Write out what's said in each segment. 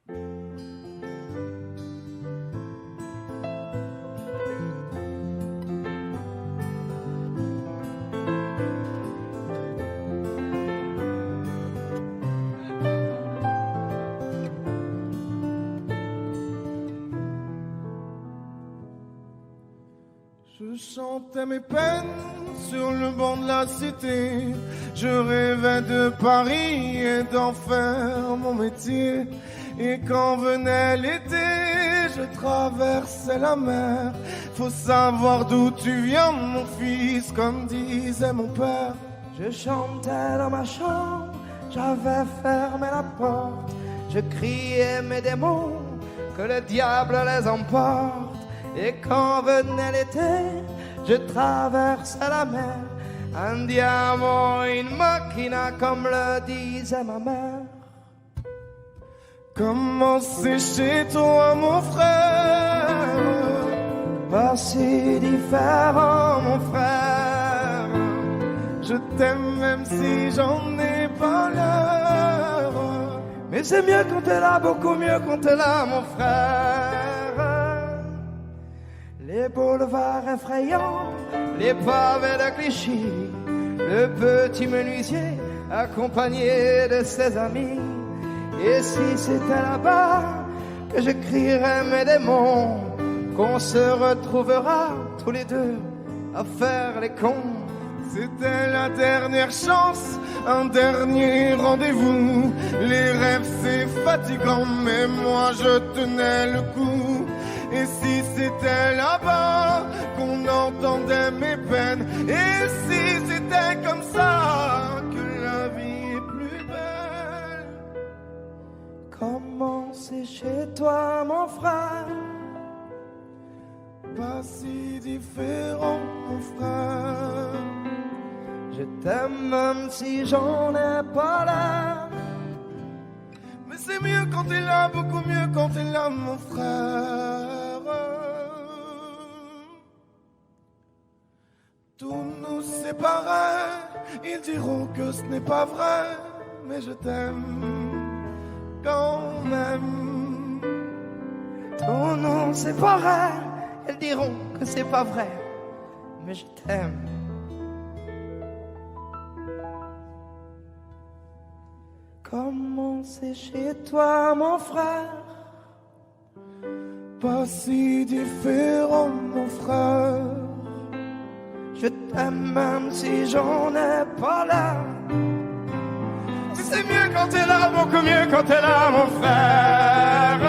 Je chantais mes peines sur le banc de la cité. Je rêvais de Paris et d'en faire mon métier. Et quand venait l'été, je traversais la mer. Faut savoir d'où tu viens, mon fils, comme disait mon père. Je chantais dans ma chambre, j'avais fermé la porte. Je criais mes démons, que le diable les emporte. Et quand venait l'été, je traversais la mer. Andiamo in macchina, comme le disait ma mère. Comment c'est chez toi, mon frère? Pas si différent, mon frère. Je t'aime même si j'en ai pas l'heure. Mais c'est mieux quand t'es là, beaucoup mieux quand t'es là, mon frère. Les boulevards effrayants, les pavés de Clichy, le petit menuisier accompagné de ses amis. Et si c'était là-bas que je crierais mes démons, qu'on se retrouvera tous les deux à faire les cons. C'était la dernière chance, un dernier rendez-vous. Les rêves c'est fatigant, mais moi je tenais le coup. Et si c'était là-bas qu'on entendait mes peines, et si c'était comme ça que la vie est plus belle. Comment c'est chez toi, mon frère? Pas si différent, mon frère. Je t'aime même si j'en ai pas l'air. Mais c'est mieux quand t'es là, beaucoup mieux quand t'es là, mon frère. Tout nous séparait, ils diront que ce n'est pas vrai, mais je t'aime quand même. Tout nous séparait, elles diront que c'est pas vrai, mais je t'aime. Comment c'est chez toi, mon frère? Pas si différent, mon frère. Je t'aime même si j'en ai pas l'air. C'est mieux quand t'es là, beaucoup mieux quand t'es là, mon frère.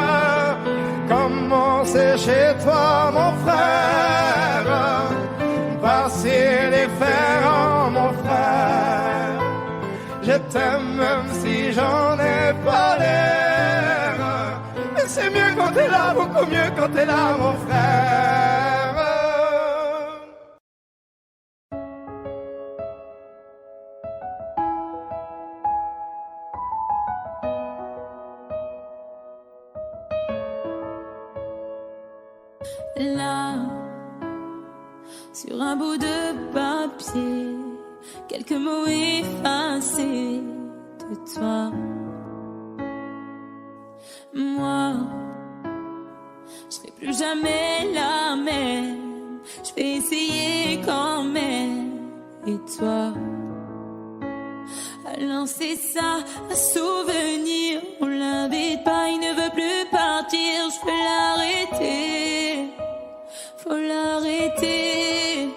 Comment c'est chez toi, mon frère? Passer les fers, mon frère. Je t'aime même si j'en ai pas l'air. Mais c'est mieux quand t'es là, beaucoup mieux quand t'es là, mon frère. Là, sur un bout de papier, quelques mots effacés de toi. Moi, je serai plus jamais la même. Je vais essayer quand même. Et toi, alors c'est ça, un souvenir. On l'invite pas, il ne veut plus partir. Je peux l'arrêter. Faut l'arrêter.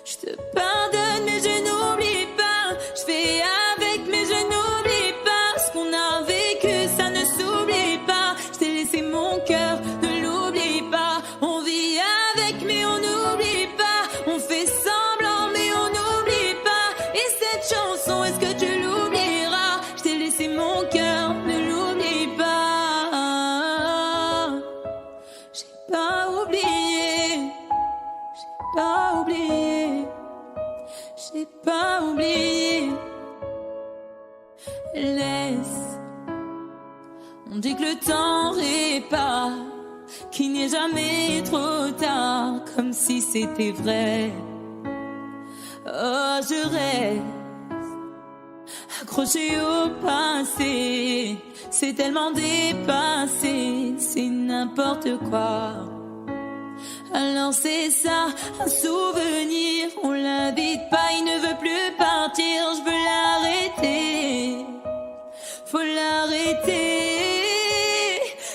Je te pardonne mais je n'oublie pas. Je fais avec mais je n'oublie pas. Ce qu'on a vécu ça ne s'oublie pas. Je t'ai laissé mon cœur, ne l'oublie pas. On vit avec mais on n'oublie pas. On fait semblant mais on n'oublie pas. Et cette chanson, est-ce que tu l'oublieras? Je t'ai laissé mon cœur, ne l'oublie pas. J'ai pas oublié. Pas oublié, j'ai pas oublié. Laisse, on dit que le temps répare, qu'il n'est jamais trop tard, comme si c'était vrai. Oh, je reste accroché au passé, c'est tellement dépassé, c'est n'importe quoi. Alors c'est ça, un souvenir, on l'invite pas, il ne veut plus partir, je veux l'arrêter, faut l'arrêter.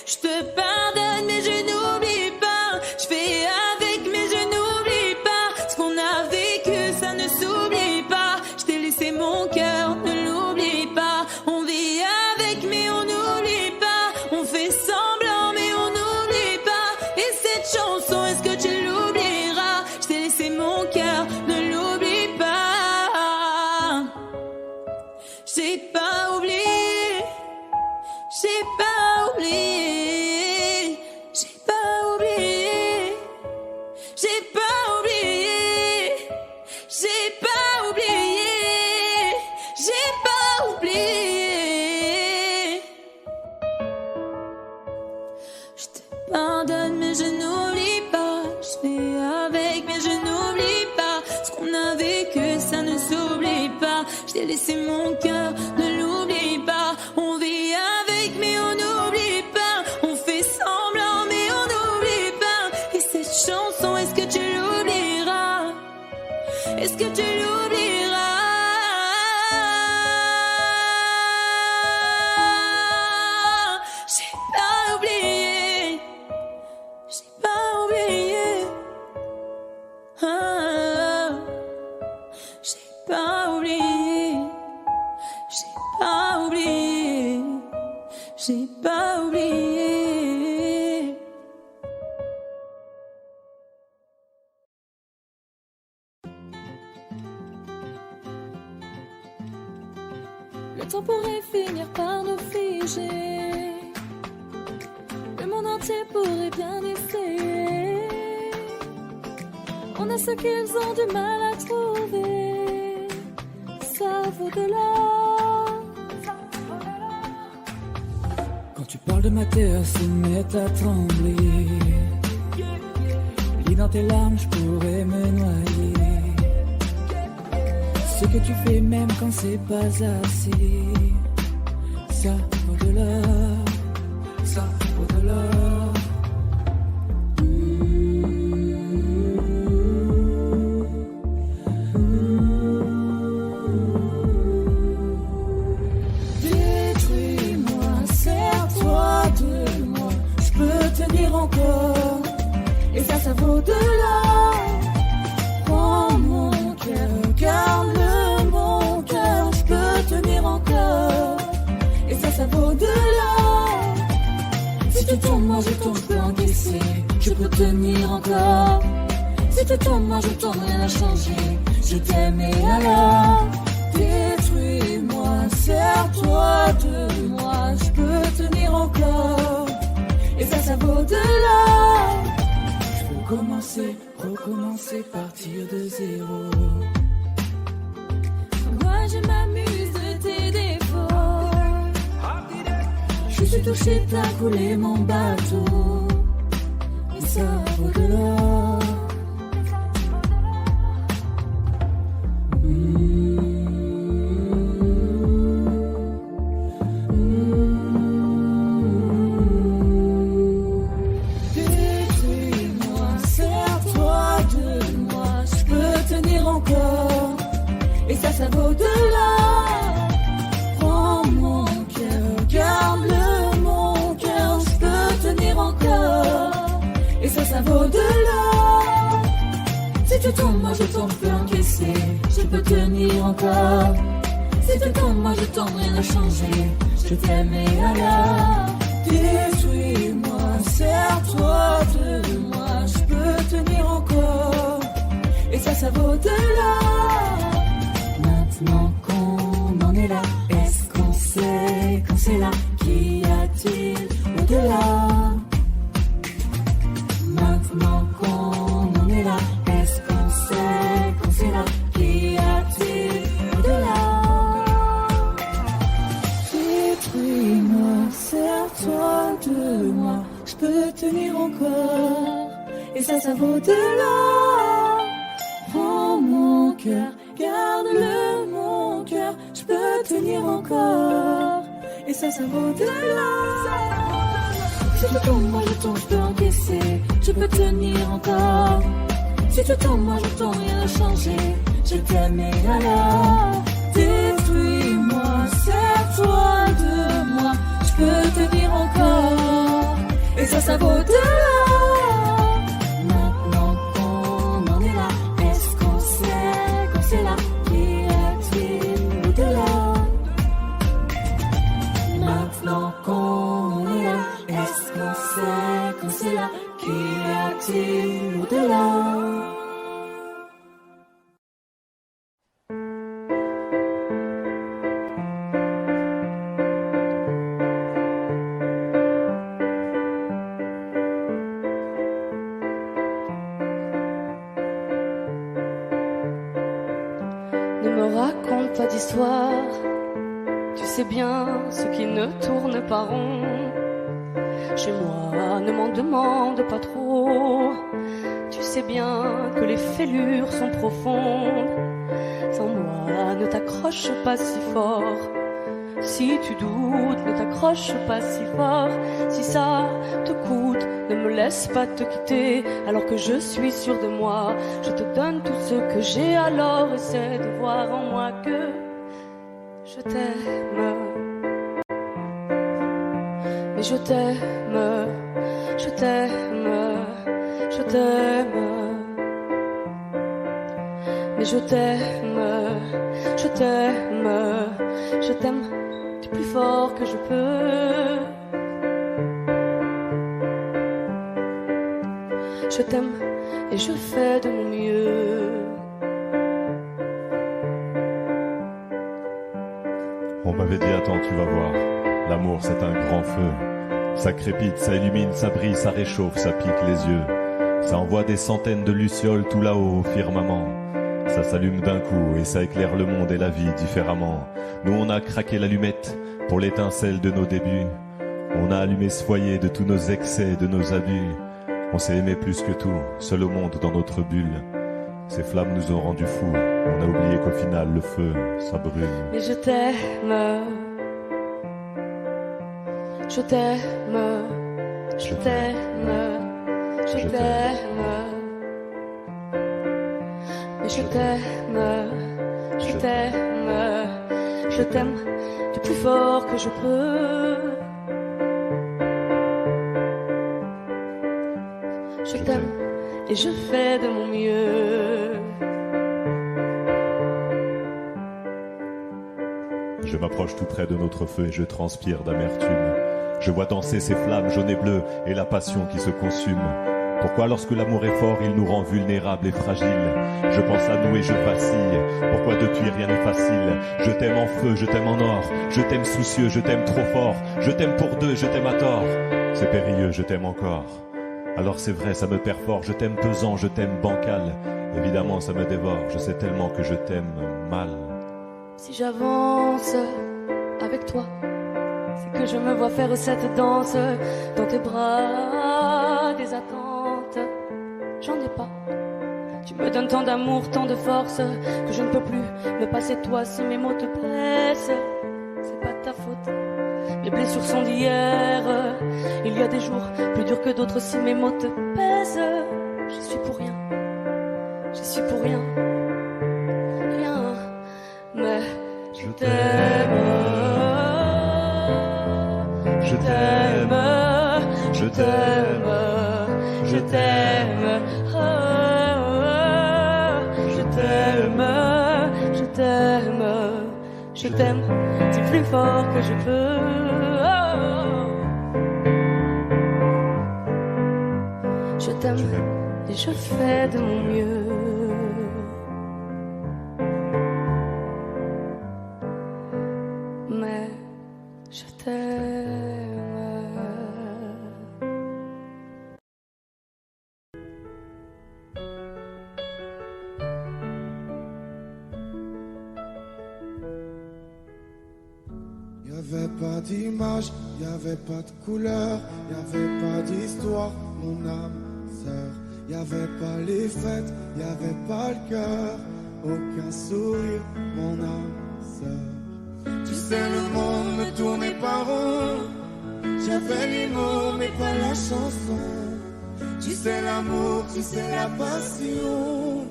Je te pardonne mais je n'oublie pas, je fais avec mais je n'oublie pas, ce qu'on a vécu ça ne s'oublie pas, je t'ai laissé mon cœur, ne l'oublie pas, on vit avec mais on n'oublie pas, on fait semblant mais on n'oublie pas, et cette chanson est-ce que tu l'oublieras, je t'ai laissé mon cœur, ne l'oublie pas, j'ai pas oublié, j'ai pas oublié, j'ai pas oublié, j'ai pas oublié, j'ai pas oublié, j'ai pas oublié. Je te pardonne mais je n'oublie pas, je fais avec mais je n'oublie pas, ce qu'on a vécu ça ne s'oublie pas, je t'ai laissé mon cœur, ne l'oublie pas, on vit avec mais on n'oublie pas, on fait semblant mais on n'oublie pas, et cette chanson est-ce que tu l'oublieras, est-ce que tu l'oublieras, j'ai pas oublié, j'ai pas oublié, ah, j'ai pas oublié, j'ai pas oublié, j'ai pas oublié. Le temps pourrait finir par nous figer, le monde entier pourrait bien essayer, on a ce qu'ils ont du mal à trouver, ça vaut de l'or. Quand tu parles de ma terre, se met à trembler. Lis dans tes larmes, je pourrais me noyer. Ce que tu fais même quand c'est pas assez, ça vaut de l'or, ça vaut de l'or. Détruis-moi, serre-toi de moi, je peux tenir encore, et ça vaut de l'or. Prends mon cœur, garde-le mon cœur, je peux tenir encore, et ça vaut de l'or. Si tu tombes, moi je tombe, je peux encaisser, je peux tenir encore. Si tu tombes, moi je tombe, rien n'a changé, je t'aime et alors. Détruis-moi, serre-toi de moi, je peux tenir encore, et ça vaut de l'or. Je veux commencer, recommencer, partir de zéro. Moi je m'amuse de tes défauts, je suis touchée, t'as coulé mon bateau, et ça vaut de l'or. Détruis-moi, serre-toi de moi, je peux tenir encore, et ça vaut de l'or. Prends mon cœur, garde-le mon cœur, je peux tenir encore, et ça vaut de l'or. Si tu tombes, moi je tombe, je peux encaisser, je peux tenir encore. Si tu tombes, moi je tombe, rien n'a changé, je t'aime et alors. Détruis-moi, serre-toi de moi, je peux tenir encore, et ça vaut de l'or. Maintenant qu'on en est là, est-ce qu'on sait quand c'est là, qu'y a-t-il au-delà? Maintenant qu'on en est là, est-ce qu'on sait quand c'est là, qu'y a-t-il au-delà? Détruis-moi, serre-toi de moi, je peux tenir encore, et ça vaut de l'or. Prends mon cœur, garde-le mon cœur, je peux tenir encore, et ça vaut de l'or. Si tu tombes, moi je tombe, je peux encaisser, je peux tenir encore. Si tu tombes, moi je tombe, rien n'a changé, je t'aime et alors détruis-moi, sers-toi de moi, je peux tenir encore, et ça vaut de l'or. Maintenant qu'on en est là, est-ce qu'on sait là, qui est-il au-delà? Maintenant qu'on est là, est-ce qu'on sait là, qui est-il au-delà? Ne me raconte pas d'histoire, tu sais bien ce qui ne tourne pas rond. Chez moi, ne m'en demande pas trop, tu sais bien que les fêlures sont profondes. Sans moi, ne t'accroche pas si fort. Si tu doutes, ne t'accroche pas si fort. Si ça te coûte, ne me laisse pas te quitter. Alors que je suis sûre de moi, je te donne tout ce que j'ai. Alors essaie de voir en moi que je t'aime. Mais je t'aime, je t'aime, je t'aime. Mais je t'aime, je t'aime, je t'aime du plus fort que je peux. Je t'aime et je fais de mon mieux. On m'avait dit attends, tu vas voir, l'amour c'est un grand feu. Ça crépite, ça illumine, ça brille, ça réchauffe, ça pique les yeux. Ça envoie des centaines de lucioles tout là-haut au firmament. Ça s'allume d'un coup et ça éclaire le monde et la vie différemment. Nous on a craqué l'allumette pour l'étincelle de nos débuts. On a allumé ce foyer de tous nos excès, de nos abus. On s'est aimé plus que tout, seul au monde dans notre bulle. Ces flammes nous ont rendus fous, on a oublié qu'au final le feu, ça brûle. Mais je t'aime, je t'aime, je t'aime, je t'aime. Mais je t'aime, je t'aime, je t'aime du plus fort que je peux. Je t'aime et je fais de mon mieux. Je m'approche tout près de notre feu et je transpire d'amertume. Je vois danser ces flammes jaunes et bleues et la passion qui se consume. Pourquoi lorsque l'amour est fort, il nous rend vulnérables et fragiles? Je pense à nous et je vacille. Pourquoi depuis rien n'est facile? Je t'aime en feu, je t'aime en or. Je t'aime soucieux, je t'aime trop fort. Je t'aime pour deux, je t'aime à tort. C'est périlleux, je t'aime encore. Alors c'est vrai, ça me perfore. Je t'aime pesant, je t'aime bancal. Évidemment, ça me dévore. Je sais tellement que je t'aime mal. Si j'avance avec toi, c'est que je me vois faire cette danse dans tes bras, des attentes. J'en ai pas. Tu me donnes tant d'amour, tant de force que je ne peux plus me passer de toi. Si mes mots te blessent, c'est pas ta faute. Mes blessures sont d'hier. Il y a des jours plus durs que d'autres. Si mes mots te pèsent, je suis pour rien. Je suis pour rien. Rien. Mais je t'aime. Je t'aime. Je t'aime. Je t'aime. Je t'aime. Je t'aime. Je t'aime du plus fort que je peux. Je t'aime et je fais de mon mieux. Mais je t'aime. Y'avait pas d'image, y'avait pas de couleur, y'avait pas d'histoire, mon âme sœur. Y'avait pas les fêtes, y'avait pas le cœur, aucun sourire, mon âme sœur. Tu sais, le monde ne tournait pas rond. J'avais les mots, mais pas la chanson. Tu sais, l'amour, tu sais, la passion.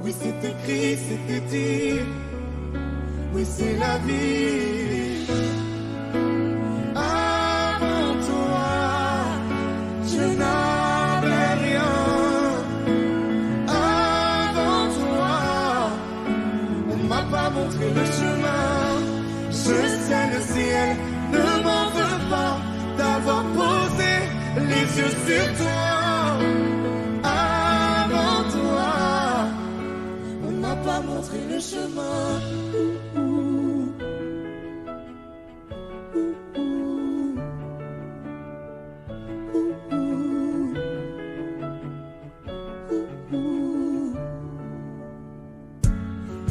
Oui, c'est écrit, c'était dit. Oui, c'est la vie. Avant toi, je n'avais rien. Avant toi, on m'a pas montré le chemin. Je sais, le ciel ne m'en veut pas d'avoir posé les yeux sur toi. Avant toi, on m'a pas montré le chemin.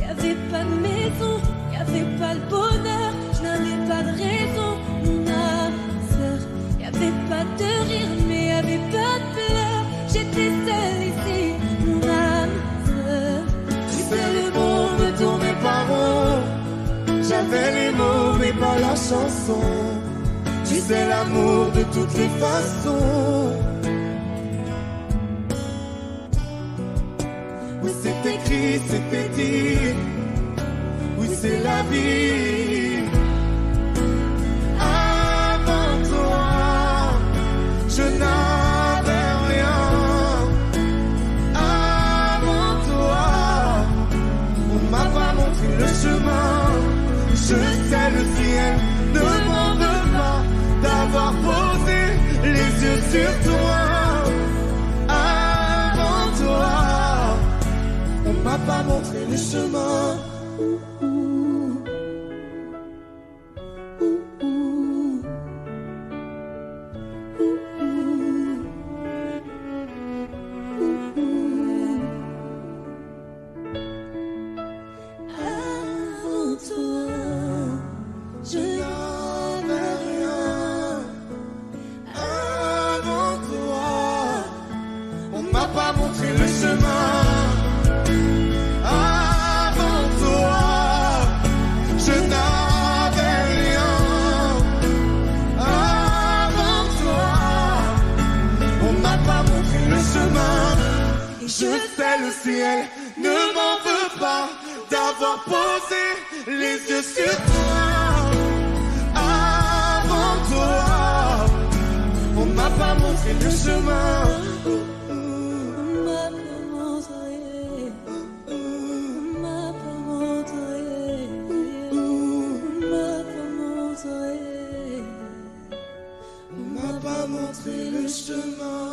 Y'avait pas de maison, y'avait pas le bonheur, je n'avais pas de raison, mon âme sœur. Y'avait pas de rire, mais y'avait pas de pleurs. J'étais seule ici, mon âme sœur. Tu sais, le monde ne tournait pas rond. J'avais les mots, mais pas la chanson. Tu sais, l'amour de toutes les façons. Oui, c'est écrit, c'était dit. Oui, c'est la vie. Avant toi, je n'avais rien. Avant toi, on m'a pas montré le chemin. Je sais, le ciel ne m'en veut pas d'avoir posé les yeux sur toi. Avant toi, on m'a pas montré le chemin. Avant toi, je n'avais rien. Avant toi, on m'a pas montré le chemin. Avant toi, je n'avais rien. Avant toi, on m'a pas montré le chemin. Je sais, le ciel ne m'en veut pas d'avoir posé les yeux sur toi. Avant toi, on m'a pas montré le chemin. m'a pas montré, m'a pas montré, m'a pas montré. On m'a pas montré le chemin.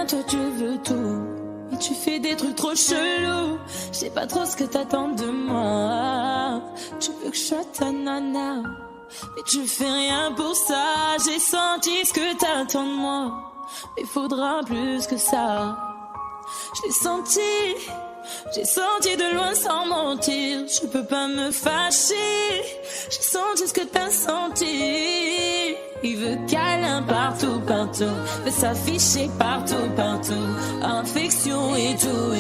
Toi, tu veux tout, mais tu fais des trucs trop chelous. Je sais pas trop ce que t'attends de moi. Tu veux que je sois ta nana, mais tu fais rien pour ça. J'ai senti ce que t'attends de moi, mais faudra plus que ça. J'ai senti de loin sans mentir. Je peux pas me fâcher. J'ai senti ce que t'as senti. Il veut câlin partout, partout. Veut s'afficher partout, partout. Infection et tout.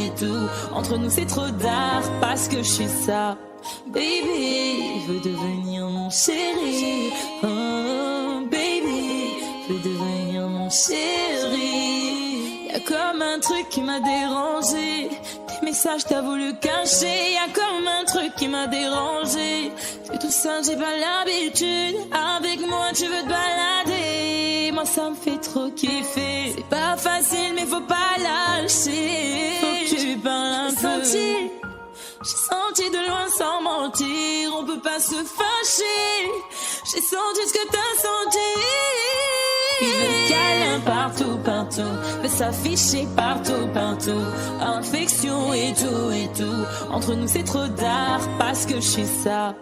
Entre nous c'est trop d'art parce que je suis ça. Baby, il veut devenir mon chéri. Oh, baby, il veut devenir mon chéri. Y'a comme un truc qui m'a dérangé. Tes messages t'as voulu cacher. Y'a comme un truc qui m'a dérangé. C'est tout ça, j'ai pas l'habitude. Avec moi tu veux te balader. Moi ça me fait trop kiffer. C'est pas facile mais faut pas lâcher. Faut que tu parles un peu. J'ai senti de loin sans mentir. On peut pas se fâcher. J'ai senti ce que t'as senti. Il veut câlin partout, partout. Veut s'afficher partout, partout. Infection et tout. Entre nous c'est trop d'art parce que je suis ça.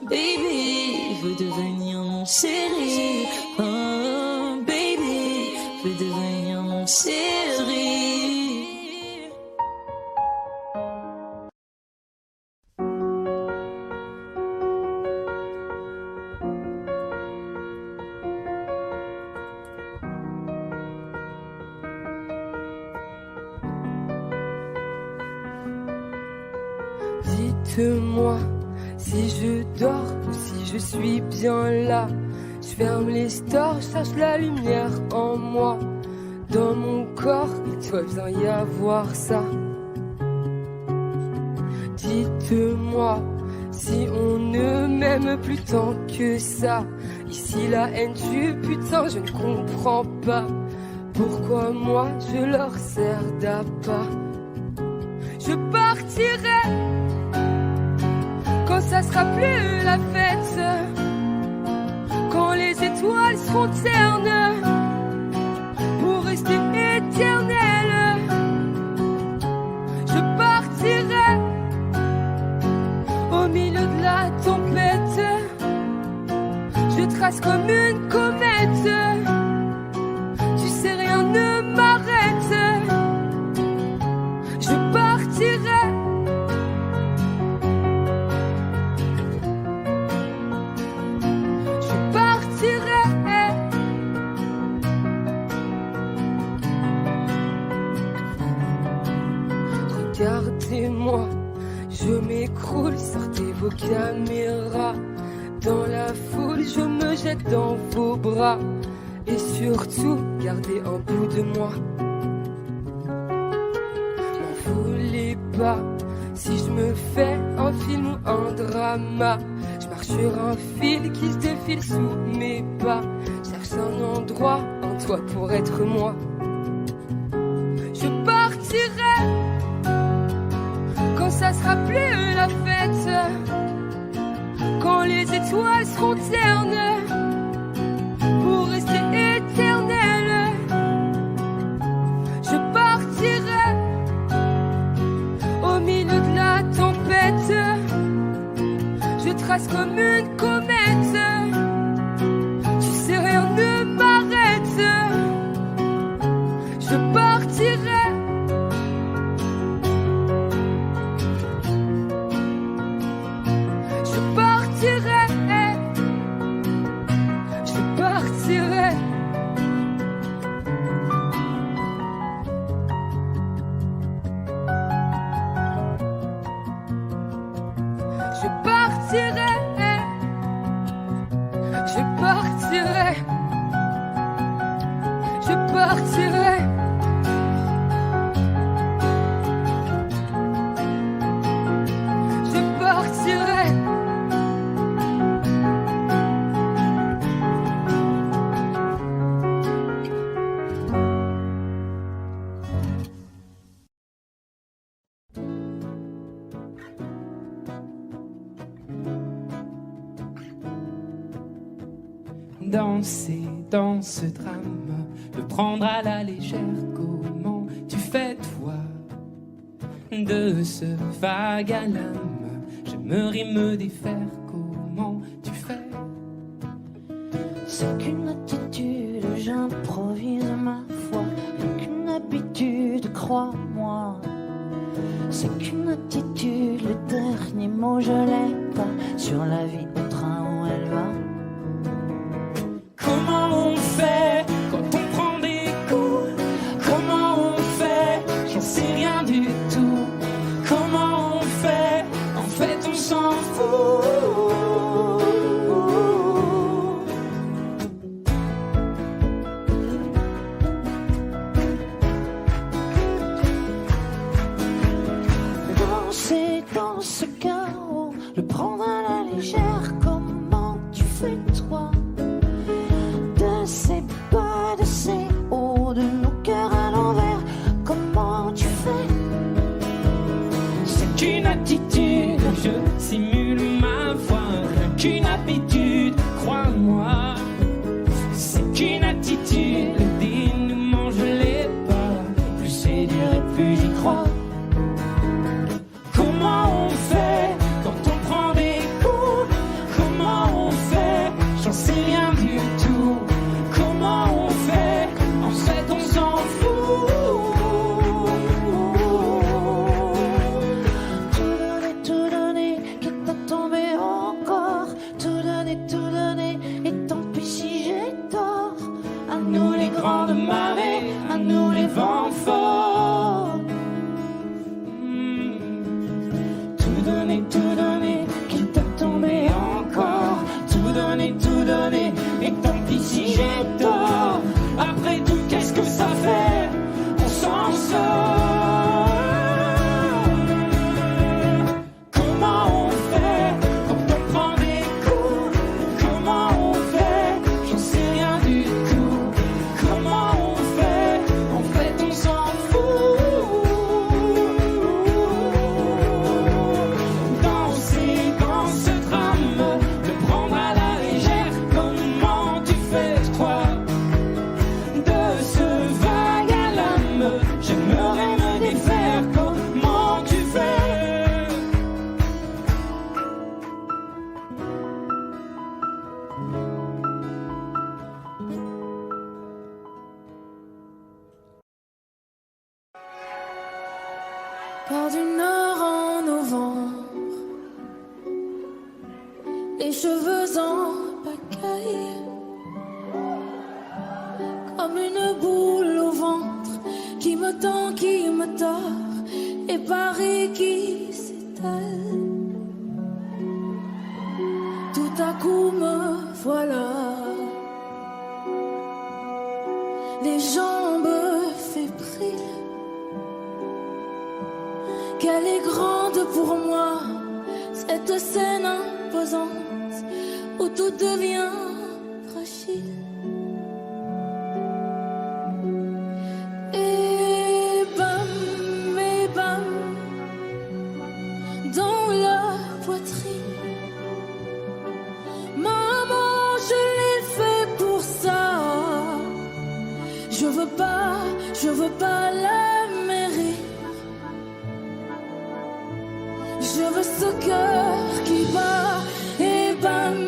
Baby, il veut devenir mon chéri. Oh, baby, il veut devenir mon chéri. Dites-moi si je dors ou si je suis bien là. Je ferme les stores, je cherche la lumière en moi. Dans mon corps, il doit bien y avoir ça. Dites-moi si on ne m'aime plus tant que ça. Ici la haine du putain, je ne comprends pas. Pourquoi moi je leur sers d'appât. Je partirai quand ça sera plus la fête, quand les étoiles seront ternes pour rester éternelles. Je partirai au milieu de la tempête. Je trace comme une comète. Tu sais, rien ne m'arrête. Je partirai. Je partirai. Regardez-moi, je m'écroule, sortez vos caméras. Dans la foule, je me jette dans vos bras. Et surtout, gardez un bout de moi. M'en voulez pas si je me fais un film ou un drama. Je marche sur un fil qui se défile sous mes pas. Cherche un endroit, un toit pour être moi. Je partirai quand ça sera plus la fête, quand les étoiles seront ternes pour rester éternelles. Je partirai au milieu de la tempête. Je trace comme une comète. Tu sais, rien ne m'arrête. Je partirai. Je partirai. Je partirai. Je partirai. Je partirai. Je partirai. Je partirai. Danser dans ce drame, le prendre à la légère. Comment tu fais toi de ce vague à l'âme? J'aimerais me défaire. Comment tu fais? C'est qu'une attitude, j'improvise ma foi. Rien qu'une habitude, crois-moi. C'est qu'une attitude, le dernier mot je l'ai pas. Sur la vie au train où elle va. Comment on fait quand on prend des coups? Comment on fait? J'en sais rien du tout. Comment on fait? En fait on s'en fout. Danser dans ce chaos, le prendre à la légère. Comment tu fais toi? De ces bas, de ces hauts, de nos cœurs à l'envers. Comment tu fais? C'est qu'une attitude, je simule ma voix. Rien qu'une habitude, crois-moi. C'est qu'une attitude, le dénouement je l'ai pas. Plus c'est dur et plus j'y crois. Comment on fait quand on prend des coups? Comment on fait? J'en sais rien du tout. Comment on fait? En fait on s'en fout. Tout donner, quitte à tomber encore. Tout donner. les cheveux en pagaille, comme une boule au ventre qui me tend, qui me tord, et Paris qui s'étale. Tout à coup me voilà, les jambes fébriles. Qu'elle est grande pour moi, cette scène imposante où tout devient fragile. Et bam, dans la poitrine. Maman, je l'ai fait pour ça. Je veux pas la mairie. Je veux ce cœur qui bat et bam,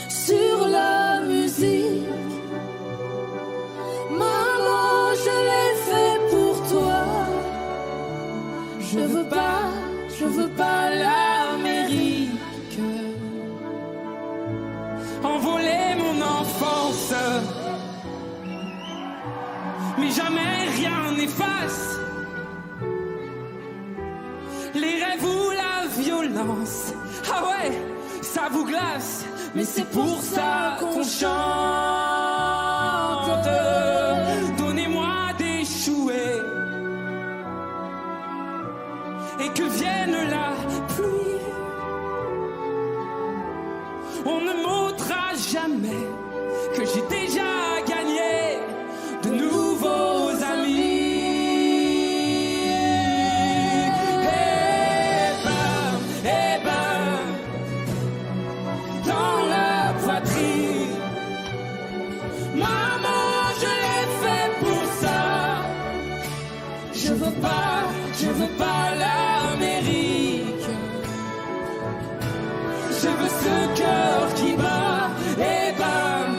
sur la musique. Maman, je l'ai fait pour toi. Je veux pas l'Amérique. Envoler mon enfance, mais jamais rien n'efface les rêves ou la violence. Ah ouais, ça vous glace, mais c'est pour ça qu'on chante. Donnez-moi des chouets et que vienne la pluie. On ne m'ôtera jamais que j'ai déjà gagné de nouveaux amis. Je veux pas l'Amérique. Je veux ce cœur qui bat et bam,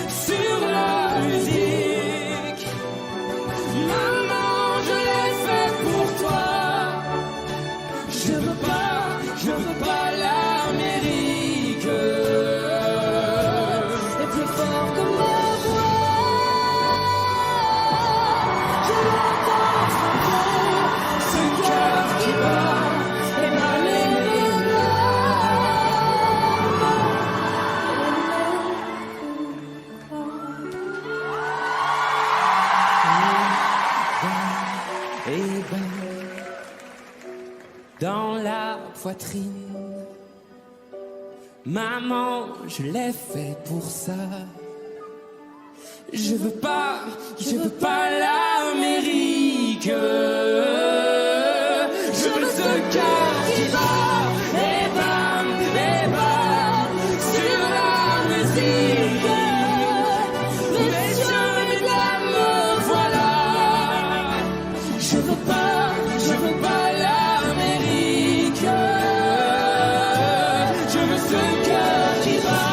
sur la musique. Maman, je l'ai fait pour toi. Je veux pas l'Amérique. C'est plus fort que ma voix. Dans la poitrine, maman, je l'ai fait pour ça. Je veux pas l'Amérique. Je veux ce cœur qui bat et bam, sur la musique. Messieurs, mesdames, me voilà. Je veux pas l'Amérique. Je veux ce cœur qui bat.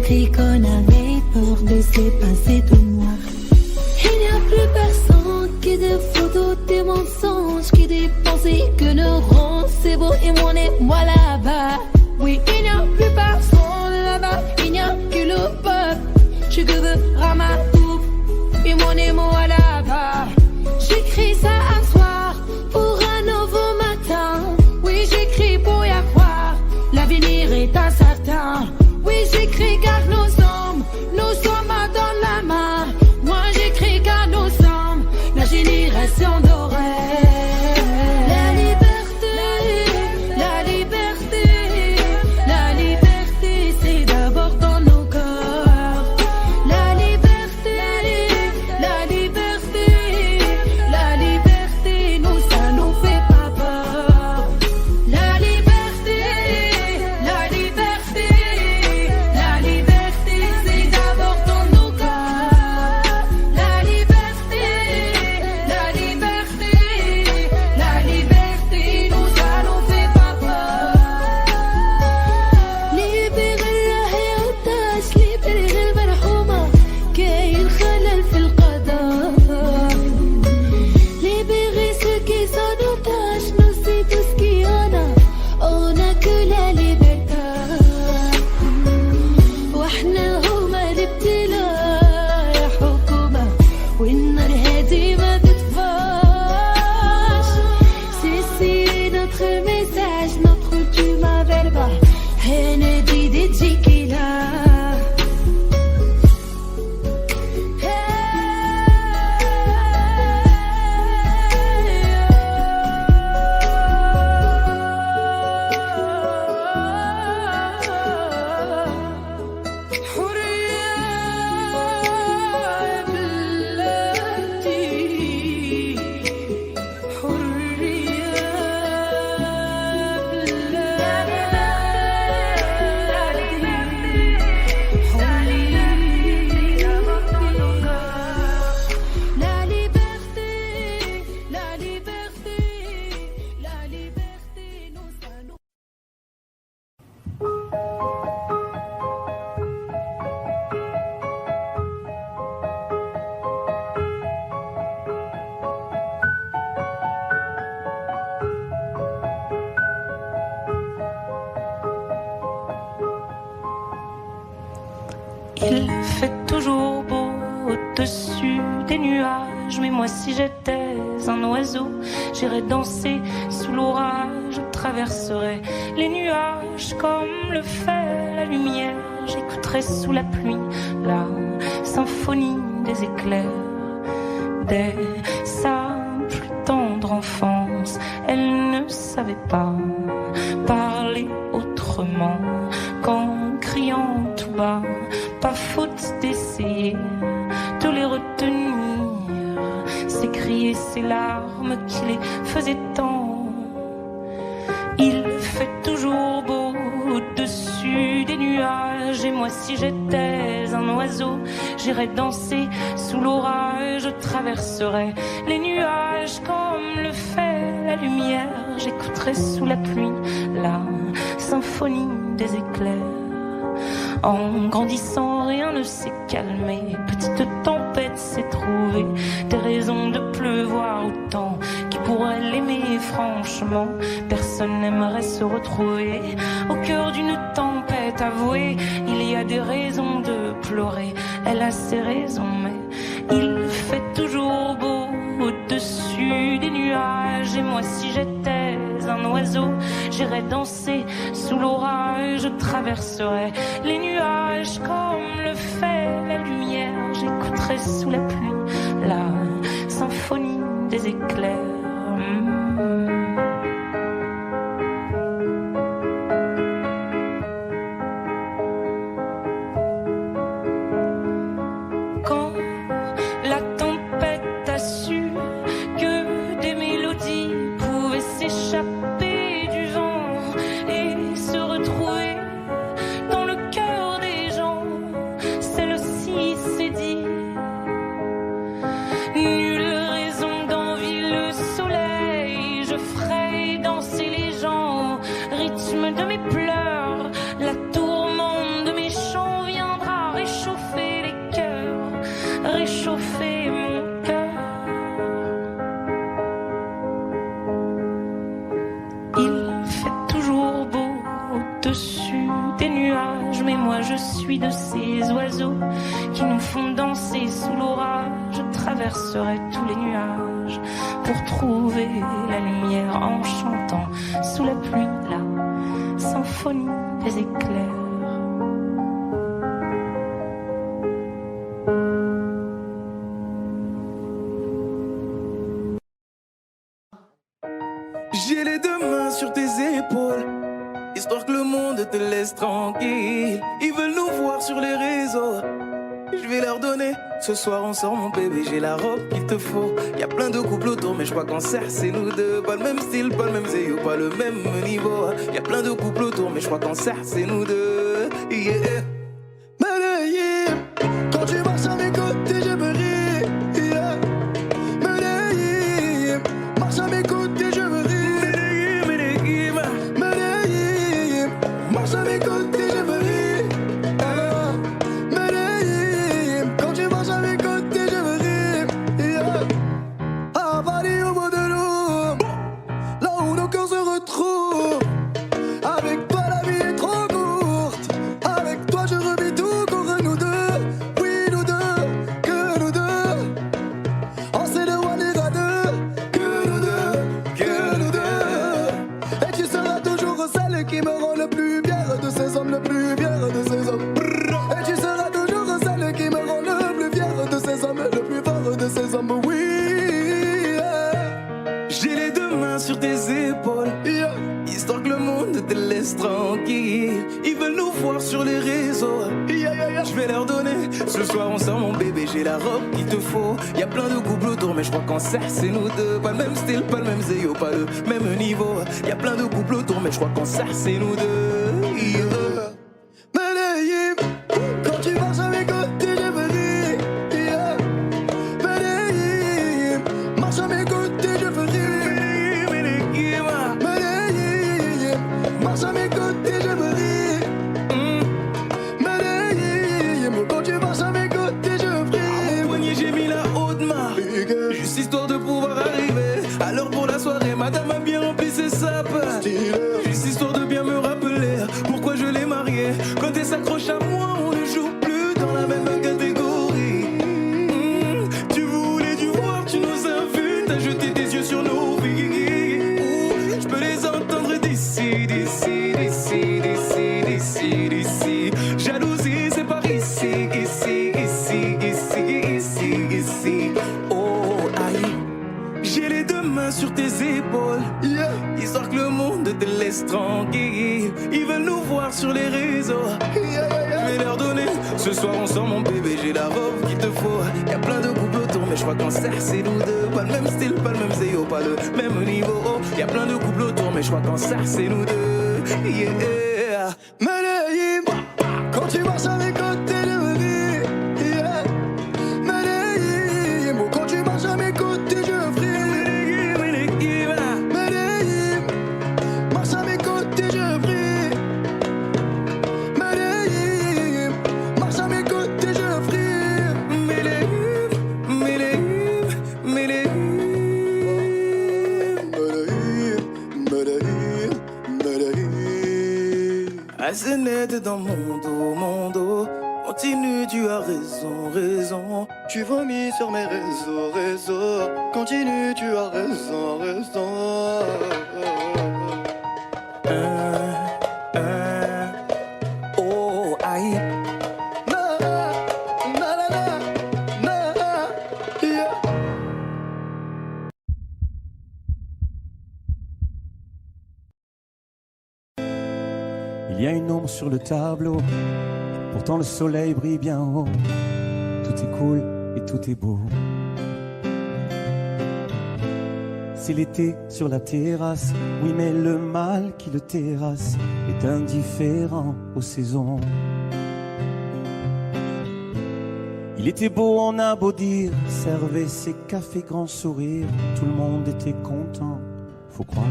compris qu'on avait peur de se passer tout noir. Il n'y a plus personne qui des photos, des mensonges, qui des pensées que nous rend. C'est beau et moi là-bas. Oui, il n'y a plus personne là-bas. Il n'y a que le peuple. Je veux Ramatou et moi là-bas. J'écris ça un soir pour un nouveau matin. Oui, j'écris pour y croire. L'avenir est incertain. Oui, j'écris car nous sommes dans la main. Moi, j'écris car nous sommes la génération dorée. La liberté, la liberté, la liberté, c'est d'abord dans nos corps. La liberté, la liberté, la liberté, nous ça nous fait pas peur. La liberté, la liberté, la liberté, c'est d'abord dans nos corps. La liberté, la liberté, la liberté, nous ça nous fait pas peur. ليبري الراحي والطاش ليبري المرحومة كاين خلل في القضاء. Libérer ceux qui sont otages, nous c'est tout ce qu'il y en a. On a que la liberté. واحنا هما الابتلاء يا حكومة والنار هادي ما تطفاش. C'est notre message, notre ultima verba. هندي دي تجيكي لا. La liberté, la liberté, la liberté, nous ça nous. Il fait toujours beau au-dessus des nuages, mais moi si j'étais un oiseau, j'irais danser sous l'orage, je traverserais les nuages comme le fait la lumière, j'écouterais sous la pluie la symphonie des éclairs. Dès sa plus tendre enfance, elle ne savait pas parler autrement qu'en criant tout bas. Pas faute d'essayer de les retenir, ses cris et ses larmes qui les faisaient tant. Il fait toujours beau au-dessus des nuages, et moi si j'étais un oiseau, j'irais danser sous l'orage, je traverserais les nuages comme le fait la lumière, j'écouterais sous la pluie la symphonie des éclairs. En grandissant, rien ne s'est calmé. Petite tempête s'est trouvée, des raisons de pleuvoir autant. Qui pourrait l'aimer franchement? Personne n'aimerait se retrouver au cœur d'une tempête avouée. Il y a des raisons de pleurer, elle a ses raisons, mais il fait toujours beau au-dessus des nuages. Et moi si j'étais un oiseau, j'irais danser sous l'orage, je traverserais les nuages comme le fait la lumière, j'écouterais sous la pluie la symphonie des éclairs. Quand la tempête a su que des mélodies pouvaient s'échapper du vent et se retrouver dans le cœur des gens, celle-ci s'est dit: nulle raison d'envier le soleil, je ferai danser les gens, rythme de mes pleurs, la tourmente de mes chants viendra les nuages, mais moi je suis de ces oiseaux qui nous font danser sous l'orage. Je traverserai tous les nuages pour trouver la lumière en chantant sous la pluie la symphonie des éclairs. J'ai les deux mains sur tes épaules, histoire que le monde te laisse tranquille. Ils veulent nous voir sur les réseaux, je vais leur donner. Ce soir on sort mon bébé, j'ai la robe qu'il te faut. Y'a plein de couples autour mais je crois qu'en cercle c'est nous deux. Pas le même style, pas le même zéyo, pas le même niveau. Y'a plein de couples autour mais je crois qu'en cercle c'est nous deux. Yeah. Medellín, quand tu marches à mes côtés je me ris. Yeah. Medellín, marche à mes côtés je me ris. Medellín, marche à mes côtés je me ris. Medellín, quand tu marches à mes côtés je me ris. Yeah. À Paris au bout de l'eau, là où nos cœurs se retrouvent. Avec toi la vie est trop courte. Avec toi je revis tout contre nous deux. Oui nous deux, que nous deux. On sait le roi des gars deux. Que nous deux, que nous deux. Et tu seras toujours celle qui me rend le plus fier de ces hommes, le plus fier de ces hommes. Et tu seras toujours celle qui me rend le plus fier de ces hommes, le plus fort de ces hommes. Oui, j'ai les deux mains sur tes épaules, histoire que le monde te laisse tranquille. Ils veulent nous voir sur les réseaux, je vais leur donner. Ce soir on sort mon bébé, j'ai la robe qu'il te faut. Y'a plein de couples autour mais je crois qu'en cercle c'est nous deux. Pas le même style, pas le même zéyo, pas le même niveau. Y'a plein de couples autour mais je crois qu'en cercle c'est nous deux. Yeah. Medellín, quand tu marches à mes côtés je me ris. Yeah. Medellín, marche à mes côtés je me ris. Medellín, marche à mes côtés je me ris. Medellín, quand tu marches à mes côtés je prie. À mon poignet j'ai mis la haute main, juste histoire de pouvoir arriver. Alors pour la soirée madame a bien rempli ses sapes. Juste histoire de bien me rappeler pourquoi je l'ai mariée. Quand elle s'accroche à moi on ne joue plus dans la même catégorie. Tu voulais du voir, tu nous as vus, t'as jeté tes yeux sur nos vies. Je peux les entendre d'ici, d'ici, d'ici, d'ici, d'ici, d'ici. Jalousie c'est par ici, ici, ici, ici, ici, ici. Oh aïe, j'ai les deux mains sur tes épaules, histoire que le monde te laisse tranquille. Ils veulent nous voir sur les réseaux, je vais leur donner. Ce soir on sort mon bébé, j'ai la robe qu'il te faut. Y'a plein de couples autour mais je crois qu'en cercle c'est nous deux. Pas le même style, pas le même zéyo, pas le même niveau. Y'a plein de couples autour mais je crois qu'en cercle c'est nous deux. Yeah. Medellín, quand tu marches à mes côtés je me ris. Yeah. Medellín, quand tu marches à mes côtés je prie. Medellín, marche à mes côtés je prie. Medellín, marche à mes côtés je prie. Medellín, Medellín, Medellín. Medellín, Medellín, Medellín. Assez net dans mon dos. Continue, tu as raison, raison. Tu vomis sur mes réseaux, réseaux. Continue, tu as raison, raison. Oh, aïe. Na, na, na, na, na, yeah. Il y a une ombre sur le tableau, pourtant le soleil brille bien haut. Tout est cool et tout est beau. C'est l'été sur la terrasse, oui mais le mal qui le terrasse est indifférent aux saisons. Il était beau, on a beau dire, servait ses cafés grand sourire, tout le monde était content, faut croire.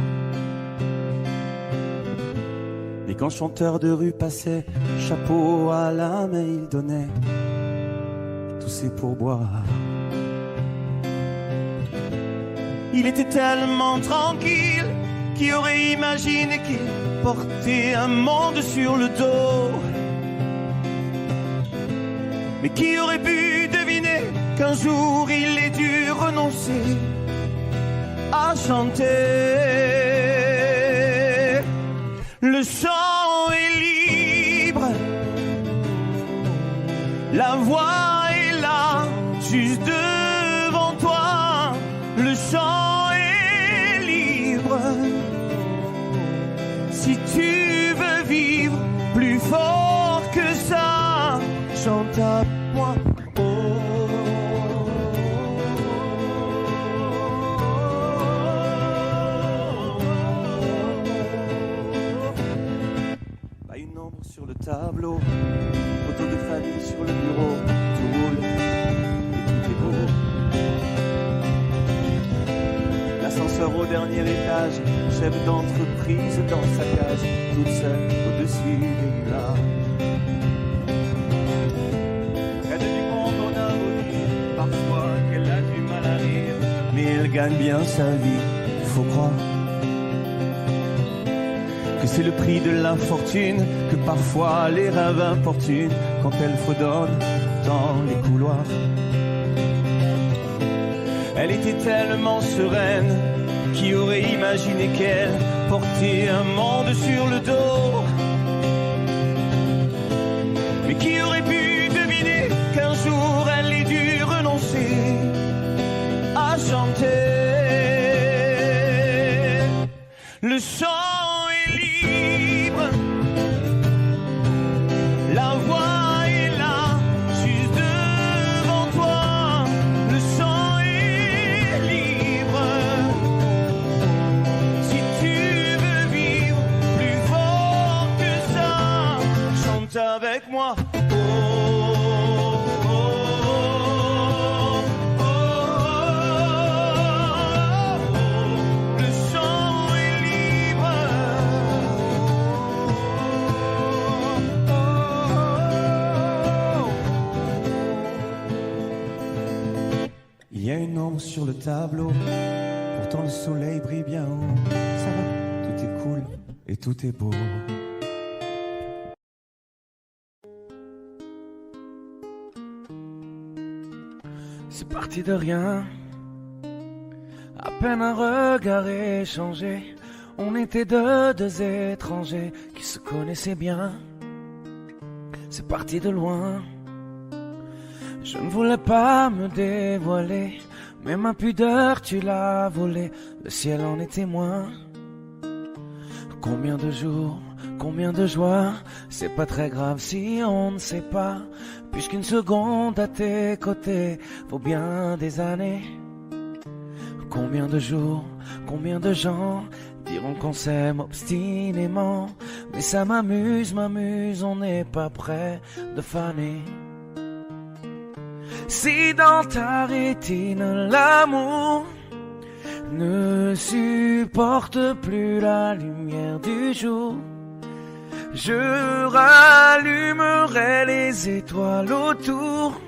Et quand chanteur de rue passait, chapeau à la main il donnait tous ses pourboires. Il était tellement tranquille Qui aurait imaginé qu'il portait un monde sur le dos? Mais qui aurait pu deviner qu'un jour il ait dû renoncer à chanter? Le chant est libre, la voix est là, juste devant toi. Le chant est libre. Si tu veux vivre plus fort que ça, chante à moi. Une ombre sur le tableau, photo de famille sur le bureau, tout roule et tout est beau. L'ascenseur au dernier étage, chef d'entreprise dans sa cage, toute seule au-dessus des nuages. Près du monde on a beau dire parfois qu'elle a du mal à rire, mais elle gagne bien sa vie, il faut croire que c'est le prix de l'infortune, que parfois les rêves importunent quand elle fredonne dans les couloirs. Elle était tellement sereine, qui aurait imaginé qu'elle portait un monde sur le dos? Mais qui aurait pu deviner qu'un jour elle ait dû renoncer à chanter? Le chant avec moi. Le chant est libre. Il y a une ombre sur le tableau, pourtant le soleil brille bien haut. Ça va, tout est cool et tout est beau. C'est parti de rien, à peine un regard échangé. On était deux étrangers qui se connaissaient bien. C'est parti de loin, je ne voulais pas me dévoiler, mais ma pudeur tu l'as volée, le ciel en est témoin. Combien de jours, combien de joie, c'est pas très grave si on ne sait pas, puisqu'une seconde à tes côtés vaut bien des années. Combien de jours, combien de gens diront qu'on s'aime obstinément, mais ça m'amuse, on n'est pas prêt de faner. Si dans ta rétine l'amour ne supporte plus la lumière du jour, je rallumerai les étoiles autour.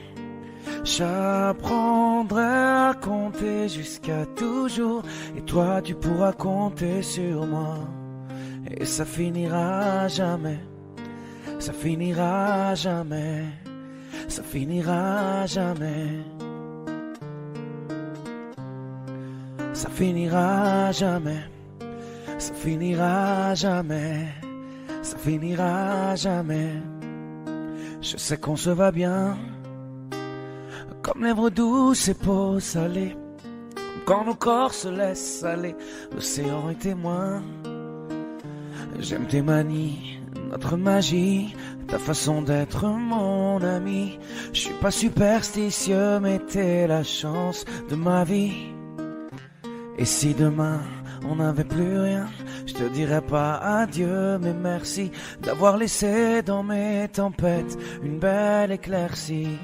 J'apprendrai à compter jusqu'à toujours, et toi tu pourras compter sur moi. Et ça finira jamais, ça finira jamais, ça finira jamais. Ça finira jamais, ça finira jamais, ça finira jamais. Je sais qu'on se va bien, comme lèvres douces et peau salée, comme quand nos corps se laissent aller, l'océan est témoin. J'aime tes manies, notre magie, ta façon d'être mon ami. Je suis pas superstitieux, mais t'es la chance de ma vie. Et si demain on n'avait plus rien, je te dirais pas adieu, mais merci d'avoir laissé dans mes tempêtes une belle éclaircie.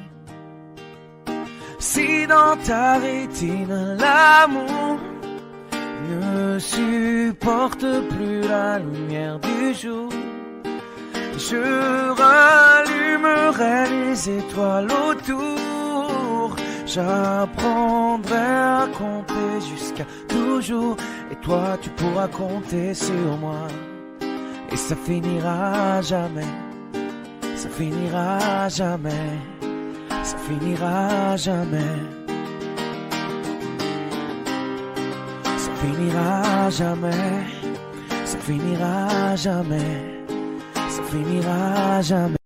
Si dans ta rétine l'amour ne supporte plus la lumière du jour, je rallumerai les étoiles autour. J'apprendrai à compter jusqu'à toujours, et toi tu pourras compter sur moi. Et ça finira jamais, ça finira jamais, ça finira jamais. Ça finira jamais, ça finira jamais, ça finira jamais.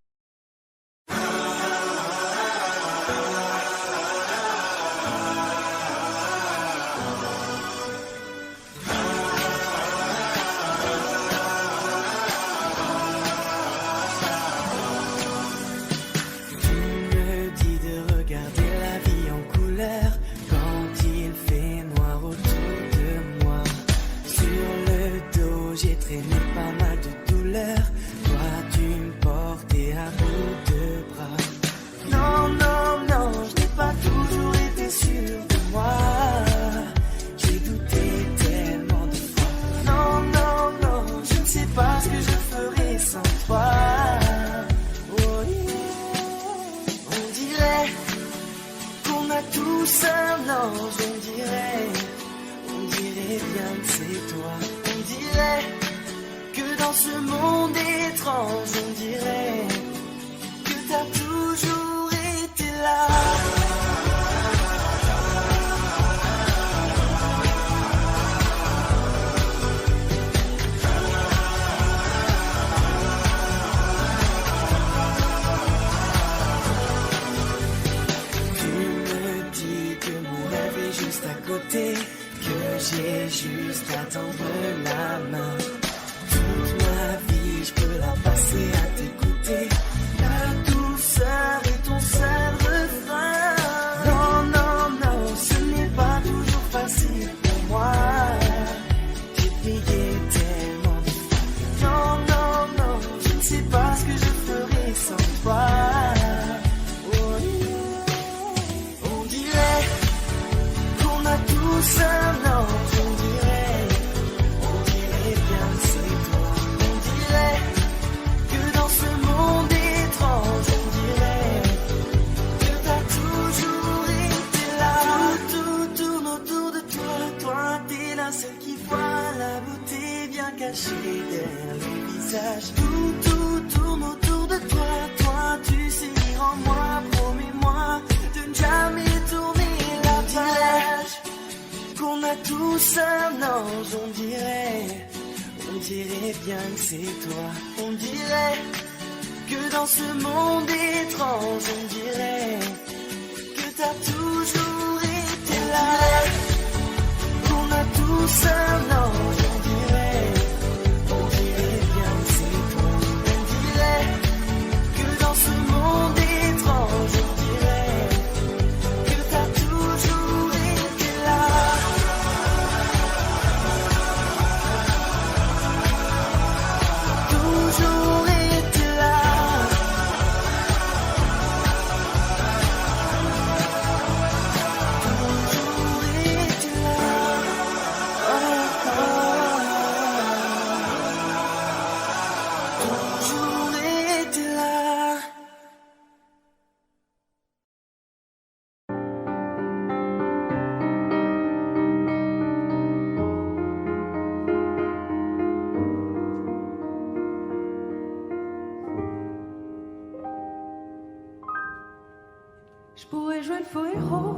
Je pourrais jouer le faux héros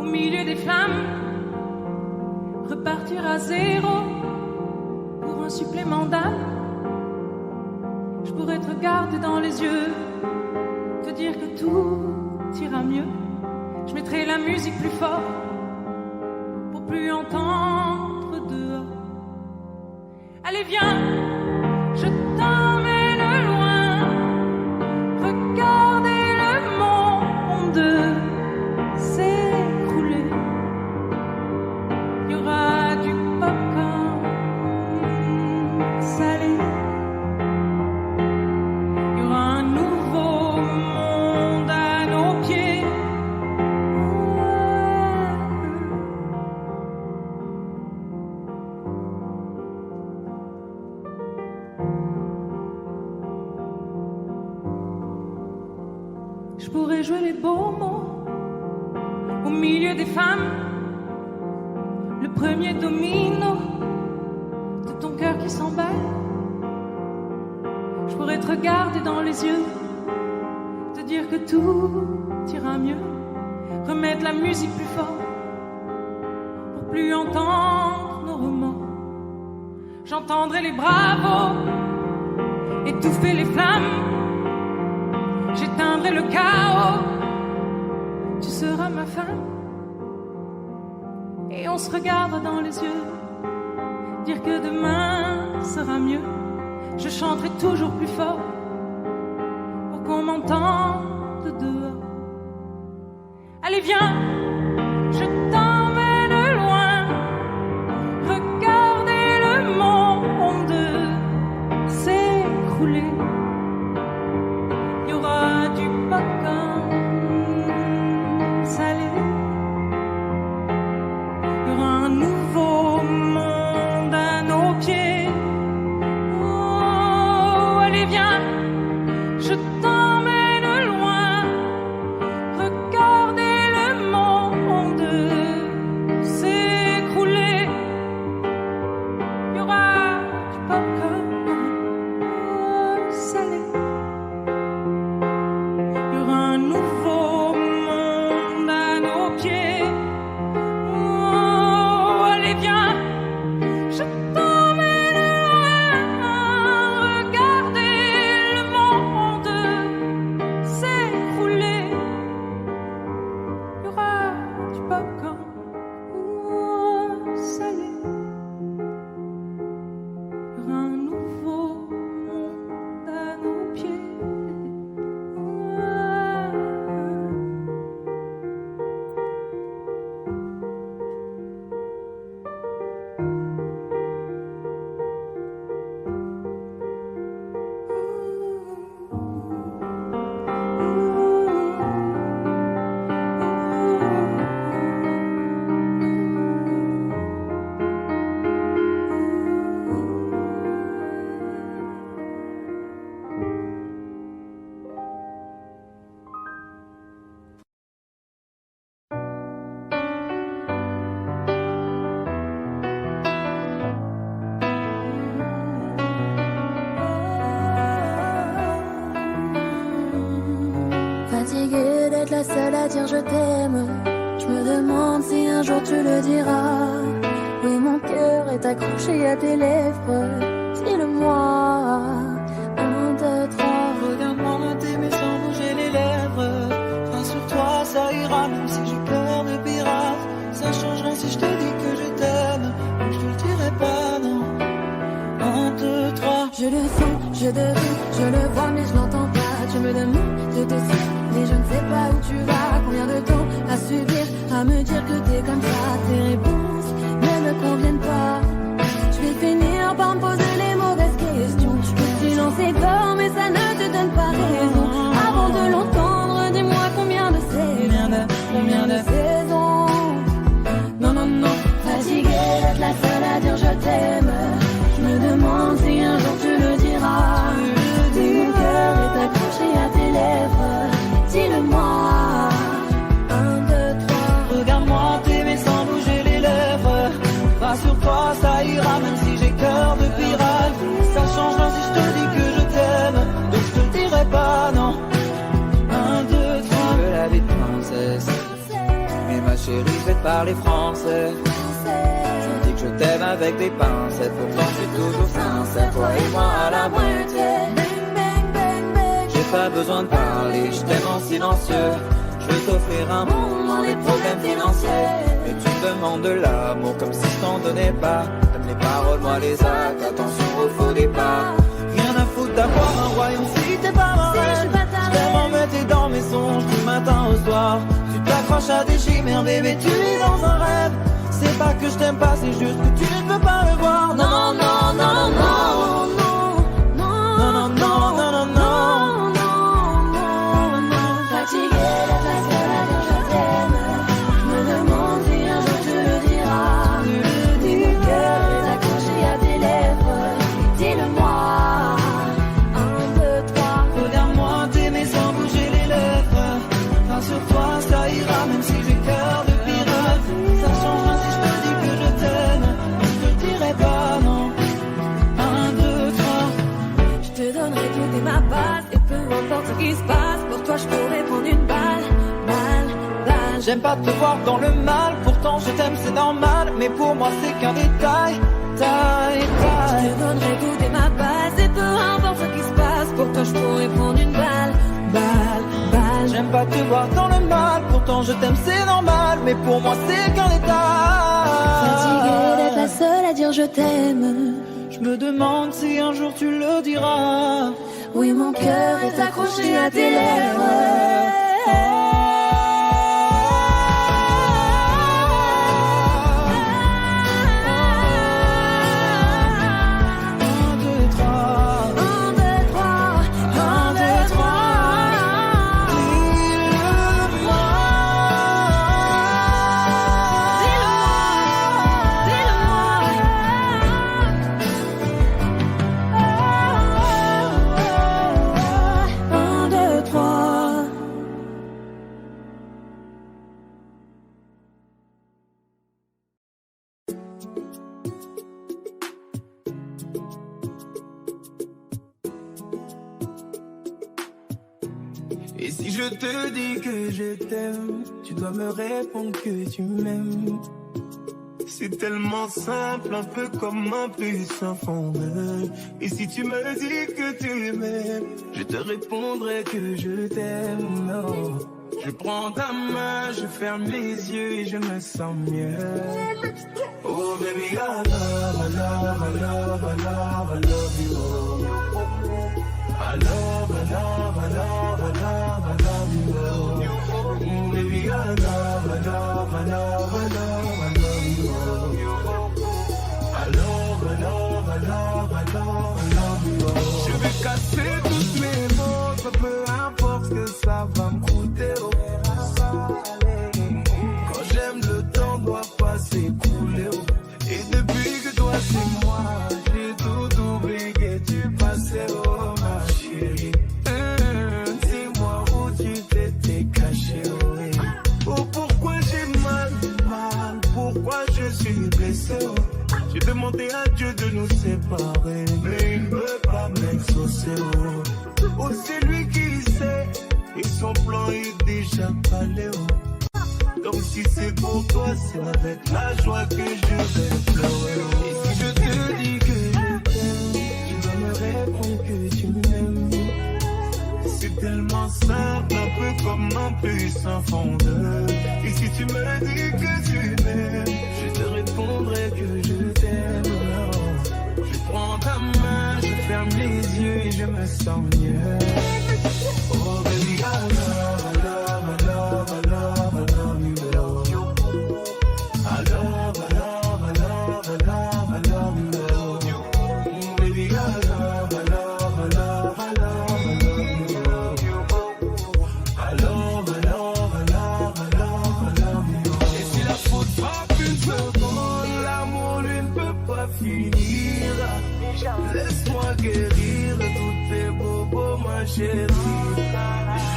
au milieu des flammes, repartir à zéro pour un supplément d'âme. Je pourrais te regarder dans les yeux, te dire que tout ira mieux. Je mettrai la musique plus fort pour plus entendre dehors. Allez viens, je t'emmène loin, regardez le monde s'écrouler. Il y aura du popcorn salé, il y aura un nouveau monde à nos pieds. Je pourrais jouer les beaux mots au milieu des femmes, le premier domino de ton cœur qui s'emballe. Je pourrais te regarder dans les yeux, te dire que tout ira mieux, remettre la musique plus fort pour plus entendre nos remords. J'entendrai les bravos étouffer les flammes, j'éteindrai le chaos, tu seras ma femme. Et on se regarde dans les yeux, dire que demain sera mieux. Je chanterai toujours plus fort pour qu'on m'entende dehors. Allez viens, je t'emmène loin, regardez le monde s'écrouler. Il y aura du popcorn salé, il y aura un nouveau monde à nos pieds. Oh, allez viens, je t'emmène loin, regardez le monde s'écrouler. Il y aura du popcorn salé, il y aura un nouveau monde à nos pieds. Oh, allez viens, je t'emmène loin, regardez le monde s'écrouler. Il y aura du popcorn salé, il y aura un nouveau monde à nos pieds. Fatiguée d'être la seule à dire je t'aime, je me demande si un jour tu le diras. Oui, mon cœur est accroché à tes lèvres, dis-le-moi. 1, 2, 3. Regarde-moi t'aimer sans bouger les lèvres. Rassure-toi, ça ira même si j'ai cœur de pirate. Ça changera si je te dis que je t'aime, mais je te le dirai pas, non. 1, 2, 3. Je le sens, je devine, je le vois mais je l'entends pas. Tu me demandes de te suivre, mais je ne sais pas où tu vas. Combien de temps à subir, à me dire que t'es comme ça. Tes réponses ne me conviennent pas. Je vais finir par me poser les mauvaises questions. Le silence est fort mais ça ne te donne pas raison. Avant de l'entendre, dis-moi combien de saisons. Combien de saisons. Non, non, non. Fatiguée d'être la seule à dire je t'aime, je me demande si un jour tu le diras. Si mon cœur est accroché à tes lèvres, dis-le-moi. 1, 2, 3. Regarde-moi t'aimer sans bouger les lèvres. Rassure-toi, ça ira même si j'ai cœur de pirate. Ça changera si je te dis que je t'aime, donc je te le dirai pas, non. 1, 2, 3. Je veux la vie de princesse, mais ma chérie fait parler français. Je dis que je t'aime avec des pincettes, pourtant je suis toujours sincère. Toi et moi à la moitié. J'ai pas besoin de parler, je t'aime en silencieux. Je veux t'offrir un monde dans les problèmes financiers. Et tu me demandes de l'amour comme si je t'en donnais pas. T'aimes les paroles, moi les actes, attention au faux départ. Rien à foutre d'avoir un royaume si t'es pas ma reine. Je t'aime en mettre dans mes songes du matin au soir. Tu t'accroches à des chimères, bébé, tu vis dans un rêve. C'est pas que je t'aime pas, c'est juste que tu ne peux pas le voir. Non, non, non, non, non. Non, non, non, non, non, non. Fatiguée d'être la seule à dire je t'aime, je me demande si un jour tu le diras. Si mon cœur est accroché à tes lèvres, dis-le-moi. 1, 2, 3. Regarde-moi t'aimer sans bouger les lèvres. Rassure-toi, ça ira même si j'ai cœur de pirate. Ça changera si je te dis que je t'aime. J'aime pas te voir dans le mal, pourtant je t'aime c'est normal, mais pour moi c'est qu'un détail, Je te donnerai tout dès ma base, et peu importe ce qui se passe, pour toi je pourrais prendre une balle. J'aime pas te voir dans le mal, pourtant je t'aime c'est normal, mais pour moi c'est qu'un détail. Fatiguée d'être la seule à dire je t'aime. Je me demande si un jour tu le diras. Oui, mon cœur est accroché à tes lèvres. Et si je te dis que je t'aime, tu dois me répondre que tu m'aimes. C'est tellement simple, un peu comme un puissant fondeur. Et si tu me dis que tu m'aimes, je te répondrai que je t'aime. Oh. Je prends ta main, je ferme les yeux et je me sens mieux. Oh baby, I love you. I love you. Oh baby, I love you. Je vais casser toutes mes mots, peu importe ce que ça va me coûter. Quand j'aime, le temps doit pas s'écouler. Et depuis que toi c'est moi, j'ai tout oublié, tu passais, oh ma chérie. Dis-moi où tu t'étais caché, oui. Oh pourquoi j'ai mal, pourquoi je suis blessé, oh. J'ai demandé à Dieu de nous séparer, mais il ne veut pas m'exaucer, oh. Oh c'est lui qui sait, et son plan est déjà calé, oh. Donc si c'est pour toi, c'est avec la joie que je vais pleurer, oh. Et si je te dis que je t'aime, tu dois me répondre que tu m'aimes. C'est tellement simple, un peu comme un puissant fondeur. Et si tu me dis que tu m'aimes, je te répondrai que je t'aime. Je prends ta main, je ferme les yeux et je me sens mieux. Oh baby, I love you. Laisse-moi guérir tous tes bobos, ma chérie.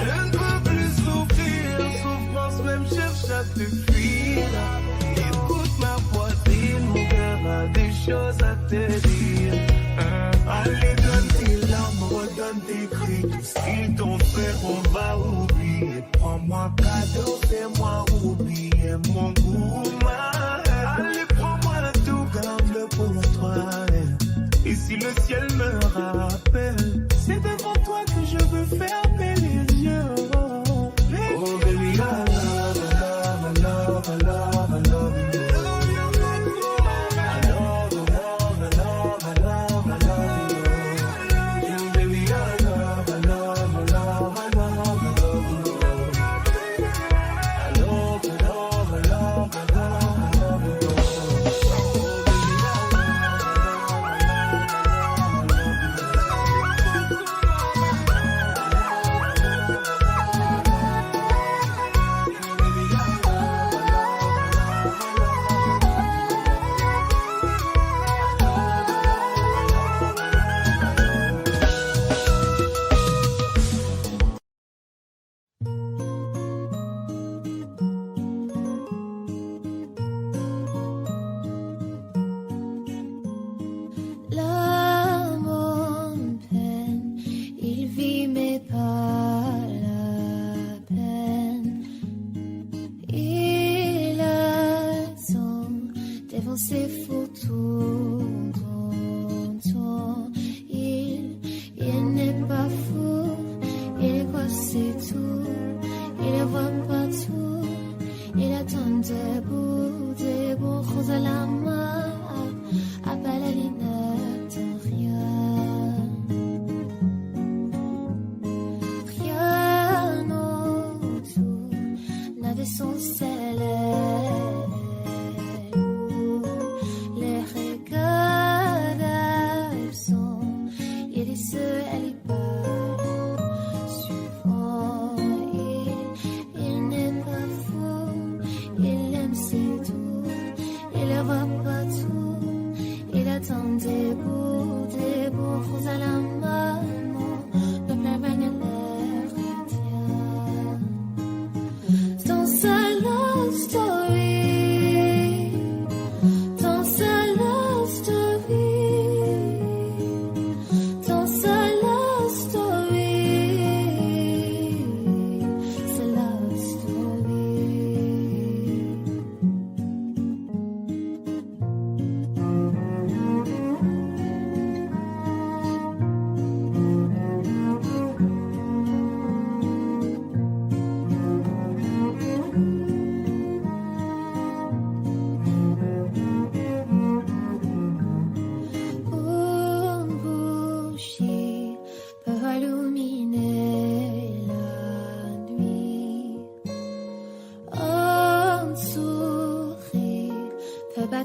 Je ne peux plus souffrir, souffrance même cherche à te fuir. Écoute ma poitrine, mon cœur a des choses à te dire. Allez, donne tes larmes, redonne tes cris. Tout ce qu'ils t'ont fait, on va oublier. Prends-moi cadeau, fais-moi oublier mon goût. Allez, prends-moi tout, garde-le pour toi. Et si le ciel me rappelle, c'est devant toi que je veux fermer les yeux. Oh baby, I love you.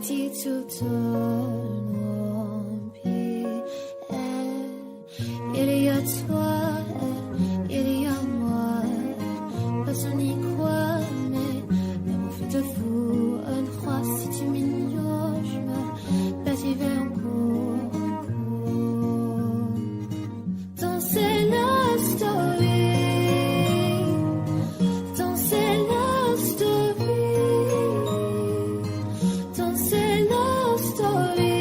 记住的诺比。Il y a toi, il y a moi, personne n'y croit, mais l'amour fait de vous un roi. Si tu m'ignores, je me perds, j'y vais encore. Danser la story, danser la story, danser la story.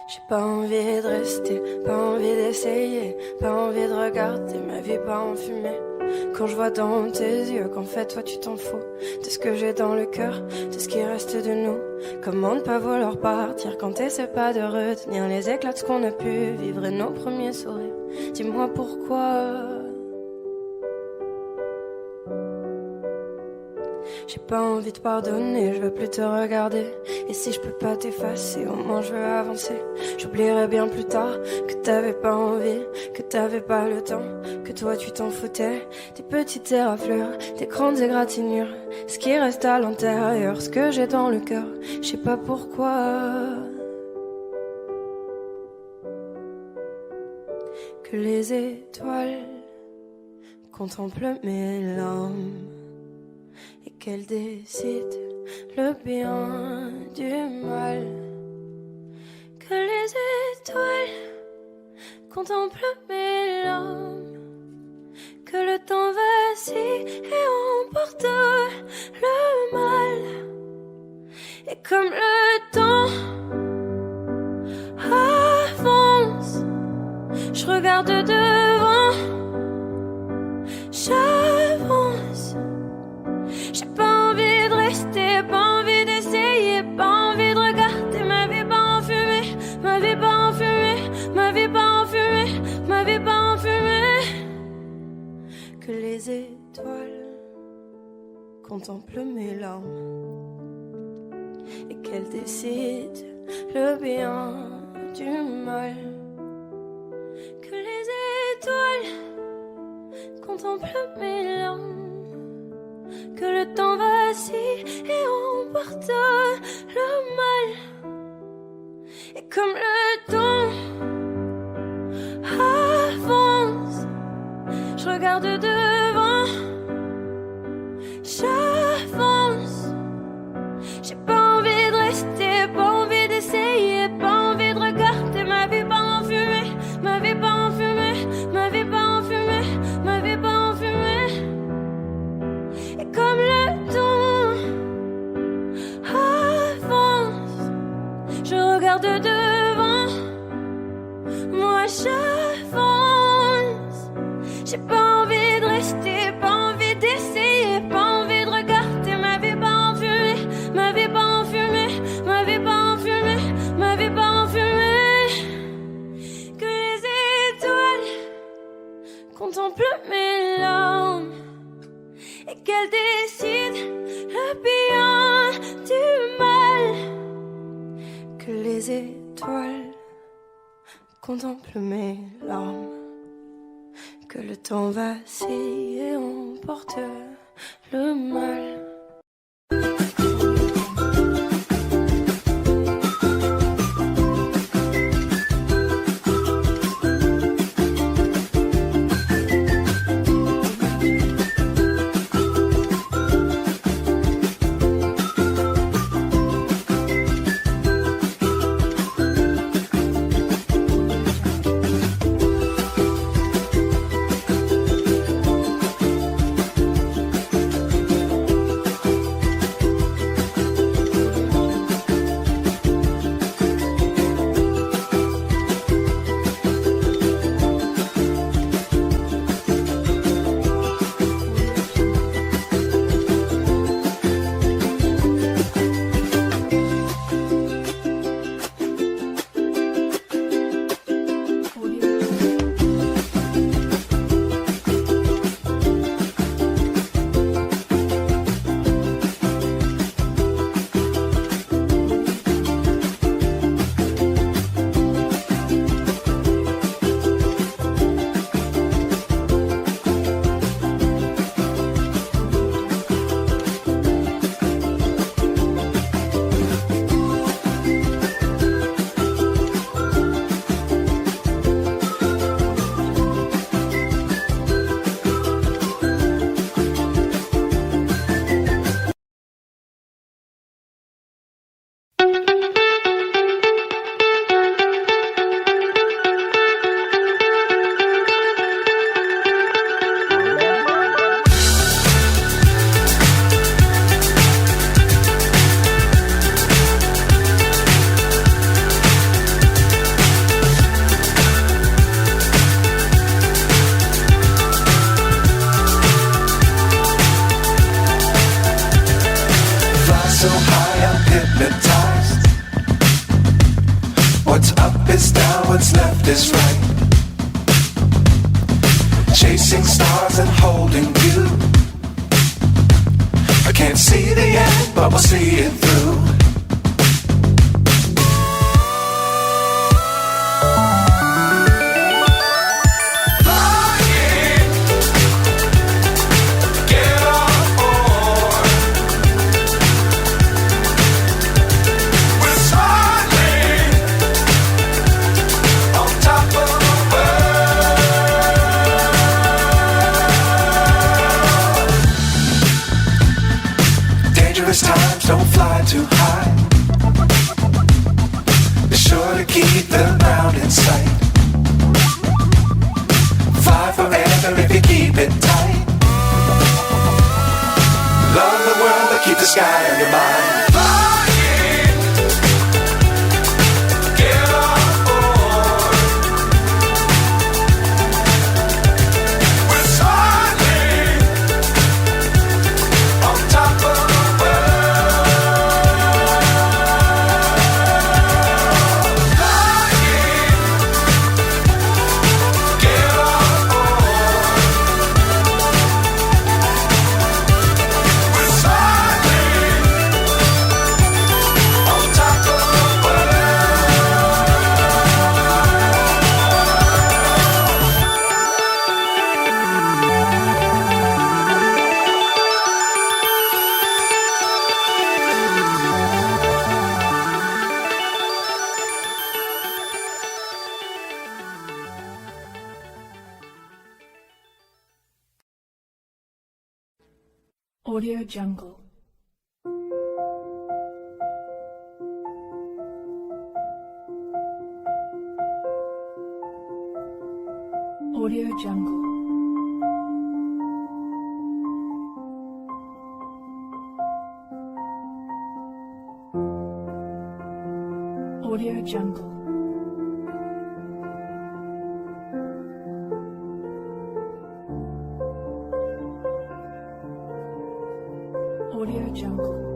J'ai pas envie de rester, pas envie d'essayer, pas envie de regarder ma vie pas en fumée. Quand je vois dans tes yeux qu'en fait toi tu t'en fous de ce que j'ai dans le cœur, de ce qui reste de nous. Comment ne pas vouloir partir quand t'essaies pas de retenir les éclats de ce qu'on a pu vivre et nos premiers sourires. Dis-moi pourquoi. J'ai pas envie de pardonner, je veux plus te regarder. Et si je peux pas t'effacer, au moins je veux avancer. J'oublierai bien plus tard que t'avais pas envie, que t'avais pas le temps, que toi tu t'en foutais. Des petites éraflures, des grandes égratignures, ce qui reste à l'intérieur, ce que j'ai dans le cœur, je sais pas pourquoi. Que les étoiles contemplent mes larmes et qu'elle décide le bien du mal. Que les étoiles contemplent mes larmes, que le temps vacille et emporte le mal. Et comme le temps avance, je regarde devant, j'avance. J'ai pas envie de rester, pas envie d'essayer, pas envie de regarder ma vie pas en fumée, ma vie pas en fumée, ma vie pas en fumée, ma vie pas en fumée. Que les étoiles contemplent mes larmes et qu'elles décident le bien du mal. Que les étoiles contemplent mes larmes, que le temps vacille et emporte le mal. Et comme le temps avance, je regarde devant, j'avance. J'ai pas envie de rester, pas envie d'essayer, pas envie de regarder ma vie pas en fumée, ma vie pas en fumée, ma vie pas en fumée, ma vie pas en fumée. Et comme le temps avance, je regarde devant, moi j'avance. J'ai pas envie de rester, pas envie d'essayer, pas envie de regarder ma vie pas en fumée, ma vie pas en fumée, ma vie pas en fumée, ma vie pas en fumée. Que les étoiles contemplent mes larmes et qu'elles décident le bien du mal. Que les étoiles contemplent mes larmes, que le temps vacille et emporte le mal. Up is down, what's left is right. Chasing stars and holding you. I can't see the end, but we'll see it through. Times don't fly too high. Be sure to keep the ground in sight. Fly forever if you keep it tight. Love the world but keep the sky on your mind. Audio Jungle. Audio Jungle. Audio Jungle. Audio Jungle.